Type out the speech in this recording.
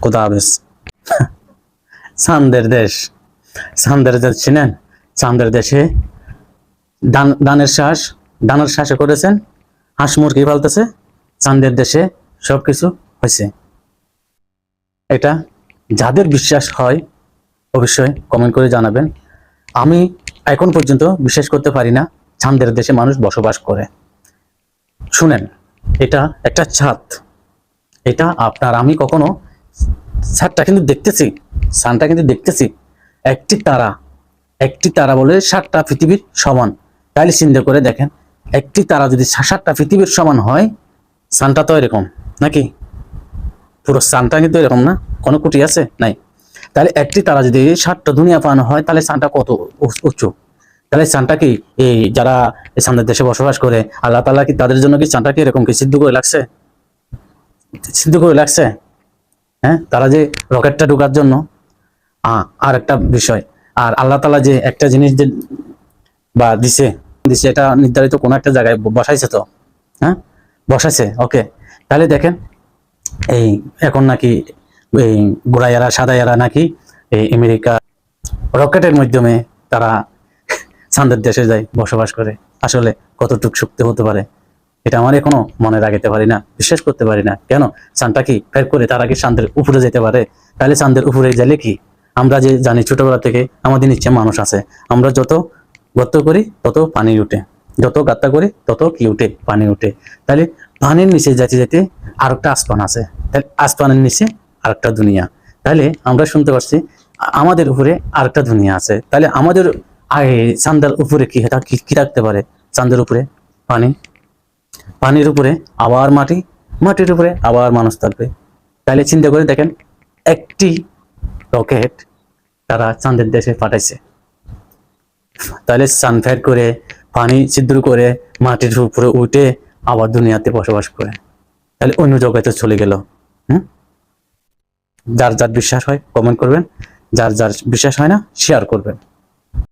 খোদা হাফেজ। চাঁদের দেশ, চাঁদের দেশ চিনেন? চাঁদের দেশে ধানের শ্বাসে করেছেন, হাঁস মুরগি পালতেছে, চাঁদের দেশে সবকিছু হয়েছে। এটা যাদের বিশ্বাস হয় অবশ্যই কমেন্ট করে জানাবেন। আমি এখন পর্যন্ত বিশ্বাস করতে পারি না চাঁদের দেশে মানুষ বসবাস করে। শুনেন, এটা একটা ছাদ, এটা আপনার আমি কখনো ছাদটা কিন্তু দেখতেছি, সানটা কিন্তু দেখতেছি, একটি তারা বলে 7টা পৃথিবীর সমান। তাহলে চিন্তা করে দেখেন, একটি তারা যদি 7টা পৃথিবীর সমান হয়, সানটা তো এরকম নাকি? পুরো সানটা কিন্তু এরকম না, কোনো কুটি আছে নাই। তাহলে একটি তারা যদি 7টা দুনিয়া পানো হয়, তাহলে সানটা কত উঁচু। তাহলে চাঁদটা কি এই যারা চাঁদের দেশে বসবাস করে, আল্লাহ তাআলা কি তাদের জন্য কি চাঁদটা কি এরকম কি সিদ্ধ করে লাগছে? সিদ্ধ করে লাগছে? হ্যাঁ, তারা যে রকেটটা ঢোকার জন্য আর একটা বিষয়, আর আল্লাহ তাআলা যে একটা জিনিস যে বা দিছে এটা নির্ধারিত কোনো একটা জায়গায় বসাইছে তো, হ্যাঁ বসাইছে, ওকে। তাহলে দেখেন, এই এখন নাকি এই গোড়াইয়ারা সাদাইয়ারা নাকি এই আমেরিকা রকেটের মাধ্যমে তারা চাঁদের দেশে যায় বসবাস করে। আসলে কতটুকু শক্তি হতে পারে এটা আমার এখনো মনে রাখতে পারি না, বিশ্বাস করতে পারি না। কেন চাঁদটা কি ফের করে তারা কি চাঁদের উপরে যেতে পারে? তাহলে চাঁদের উপরে গেলে কি, আমরা যে জানি ছোটবেলা থেকে আমাদের নিচে মানুষ আছে, আমরা যত গর্ত করি তত পানি উঠে, যত গাত্তা করি তত কি উঠে, পানি উঠে। তাহলে পানির নিচে যেতে যেতে আরেকটা আসমান আছে, তাহলে আসমানের নিচে আরেকটা দুনিয়া। তাহলে আমরা শুনতে পাচ্ছি আমাদের উপরে আরেকটা দুনিয়া আছে। তাহলে আমাদের চাঁদের উপরে কি কি থাকতে পারে? চাঁদের উপরে পানি, পানির উপরে আবার মাটি, মাটির উপরে আবার মানুষ থাকবে। তাহলে চিন্তা করে দেখেন, একটি রকেট তারা চাঁদের দেশে পাঠাইছে, তাহলে চাঁদ ফের করে পানি ছিদ্র করে মাটির উপরে উঠে আবার দুনিয়াতে বসবাস করে, তাহলে অন্য জগতে চলে গেল। যার যার বিশ্বাস হয় কমেন্ট করবেন, যার যার বিশ্বাস হয় না শেয়ার করবেন।